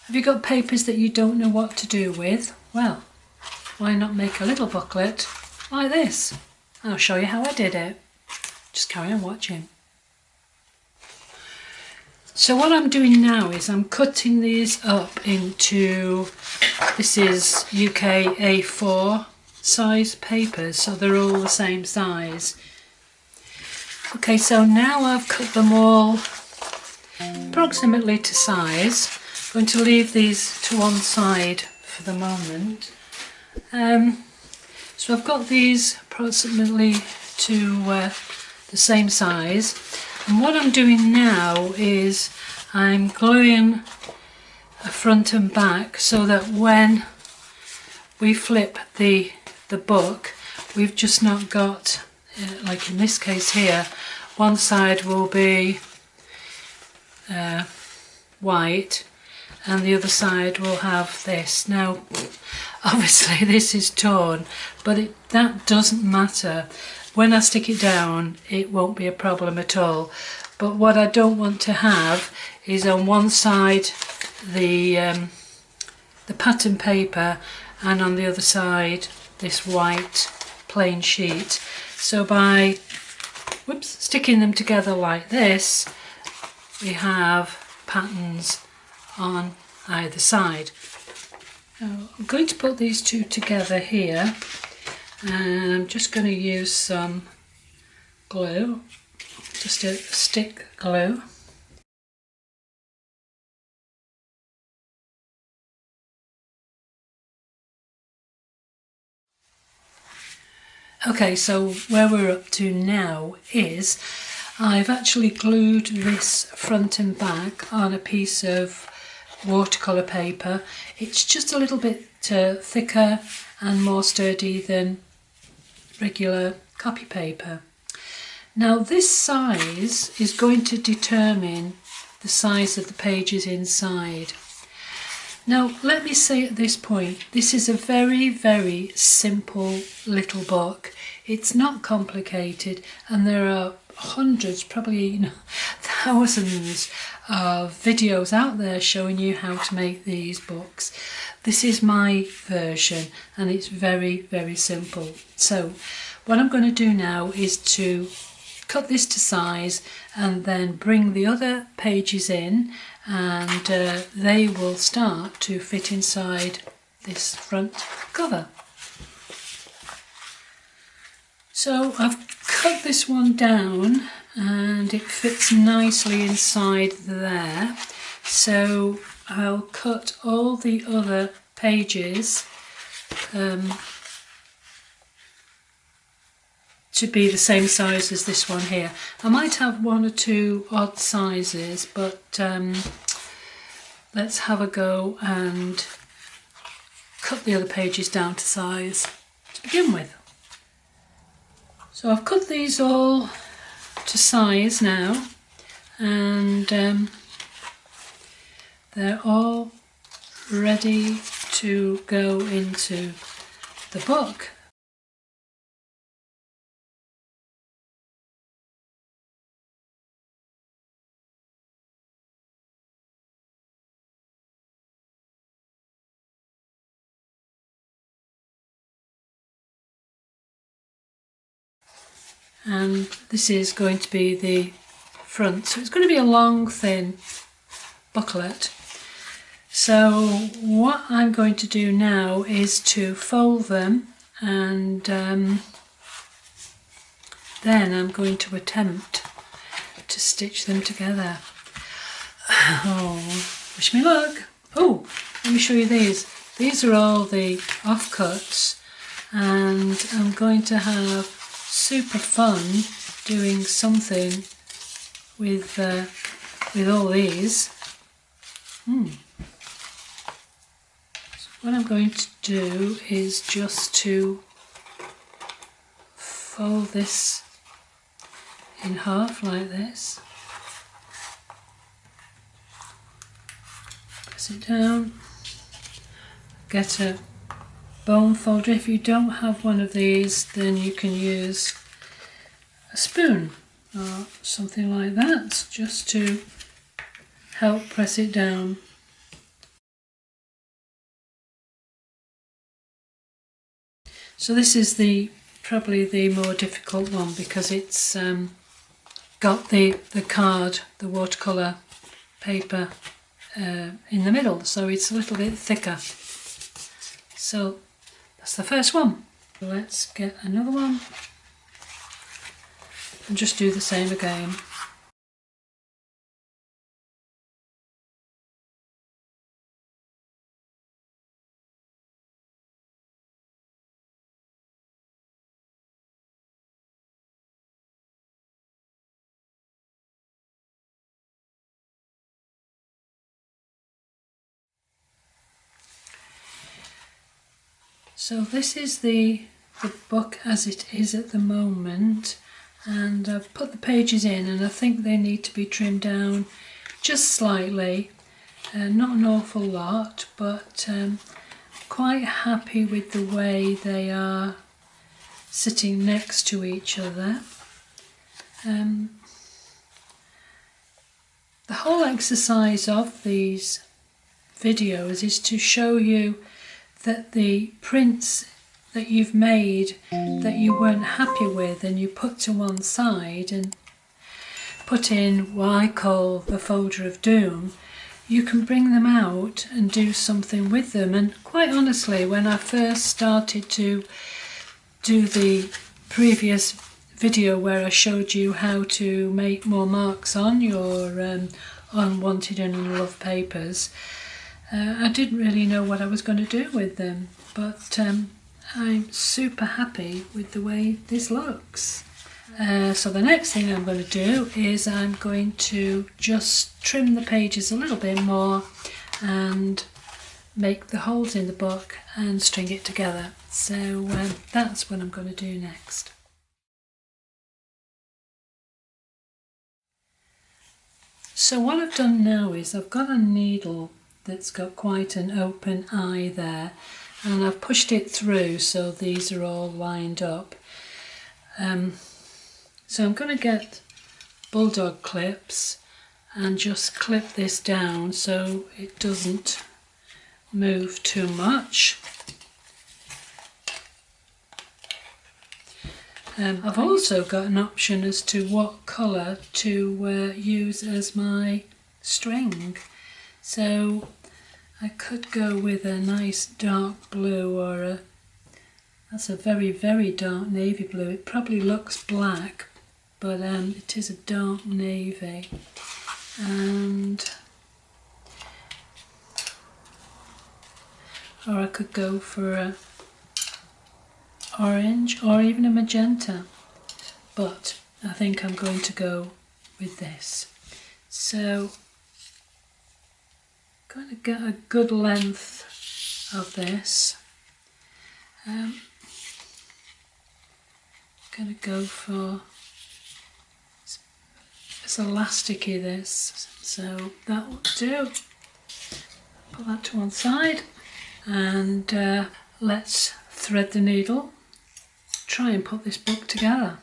Have you got papers that you don't know what to do with? Well, why not make a little booklet like this? I'll show you how I did it. Just carry on watching. So what I'm doing now is I'm cutting these up into, this is UK A4 size papers, so they're all the same size. Okay, so now I've cut them all approximately to size. I'm going to leave these to one side for the moment. So I've got these approximately to the same size, and what I'm doing now is I'm gluing a front and back so that when we flip the book, we've just not got, like in this case here, one side will be white and the other side will have this. Now obviously this is torn, but that doesn't matter. When I stick it down it won't be a problem at all. But what I don't want to have is on one side the pattern paper and on the other side this white plain sheet. So by sticking them together like this, we have patterns on either side. Now, I'm going to put these two together here, and I'm just going to use some glue, just a stick glue. Okay, so where we're up to now is I've actually glued this front and back on a piece of watercolour paper. It's just a little bit thicker and more sturdy than regular copy paper. Now this size is going to determine the size of the pages inside. Now let me say at this point, this is a very, very simple little book. It's not complicated, and there are hundreds, probably thousands of videos out there showing you how to make these books. This is my version and it's very, very simple. So what I'm going to do now is to cut this to size and then bring the other pages in, and they will start to fit inside this front cover. So I've cut this one down and it fits nicely inside there. So I'll cut all the other pages to be the same size as this one here. I might have one or two odd sizes, but let's have a go and cut the other pages down to size to begin with. So I've cut these all to size now, and they're all ready to go into the book. And this is going to be the front, so it's going to be a long thin booklet. So what I'm going to do now is to fold them, and then I'm going to attempt to stitch them together. Oh, wish me luck. Oh, let me show you these. These are all the offcuts, and I'm going to have super fun doing something with all these. So what I'm going to do is just to fold this in half like this, press it down, get a bone folder. If you don't have one of these, then you can use a spoon or something like that just to help press it down. So this is probably the more difficult one because it's got the card, the watercolour paper in the middle, so it's a little bit thicker. So that's the first one. Let's get another one and just do the same again. So this is the book as it is at the moment, and I've put the pages in and I think they need to be trimmed down just slightly, not an awful lot, but quite happy with the way they are sitting next to each other. The whole exercise of these videos is to show you that the prints that you've made that you weren't happy with and you put to one side and put in what I call the folder of doom, you can bring them out and do something with them. And quite honestly, when I first started to do the previous video where I showed you how to make more marks on your unwanted and unloved papers, I didn't really know what I was going to do with them, but I'm super happy with the way this looks. So the next thing I'm going to do is I'm going to just trim the pages a little bit more and make the holes in the book and string it together. So that's what I'm going to do next. So what I've done now is I've got a needle that's got quite an open eye there, and I've pushed it through so these are all lined up. So I'm going to get bulldog clips and just clip this down so it doesn't move too much. I've also got an option as to what colour to use as my string. So I could go with a nice dark blue, or that's a very, very dark navy blue. It probably looks black, but it is a dark navy. Or I could go for a orange or even a magenta, but I think I'm going to go with this. So I'm going to get a good length of this. I'm going to go for, it's elasticy this, so that will do. Put that to one side and let's thread the needle, try and put this book together.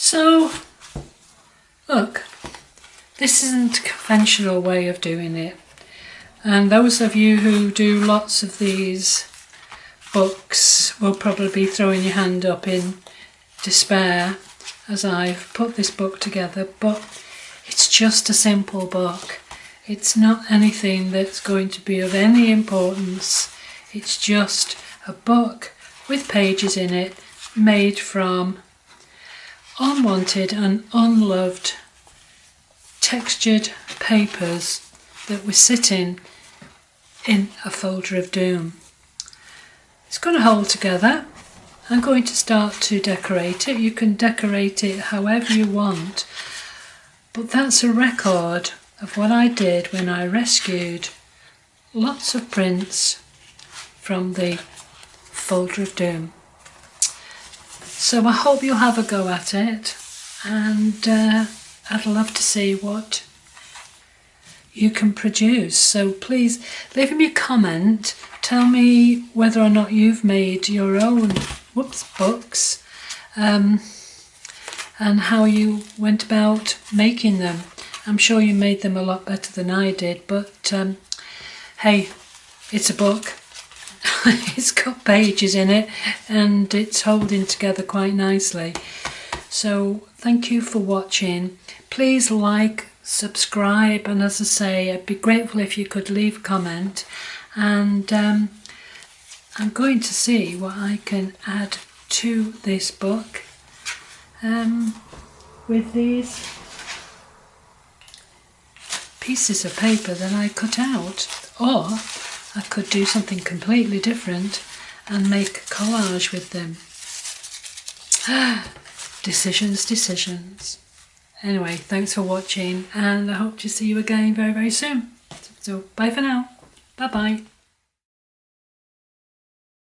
So, look, this isn't a conventional way of doing it, and those of you who do lots of these books will probably be throwing your hand up in despair as I've put this book together, but it's just a simple book. It's not anything that's going to be of any importance. It's just a book with pages in it made from unwanted and unloved textured papers that was sitting in a folder of doom. It's going to hold together. I'm going to start to decorate it. You can decorate it however you want, but that's a record of what I did when I rescued lots of prints from the folder of doom. So I hope you'll have a go at it, and I'd love to see what you can produce. So please leave me a comment, tell me whether or not you've made your own books, and how you went about making them. I'm sure you made them a lot better than I did, but hey, it's a book. It's got pages in it and it's holding together quite nicely. So thank you for watching. Please like, subscribe, and as I say, I'd be grateful if you could leave a comment, and I'm going to see what I can add to this book with these pieces of paper that I cut out, or I could do something completely different and make a collage with them. Decisions. Anyway, thanks for watching, and I hope to see you again very, very soon. So bye for now. Bye bye.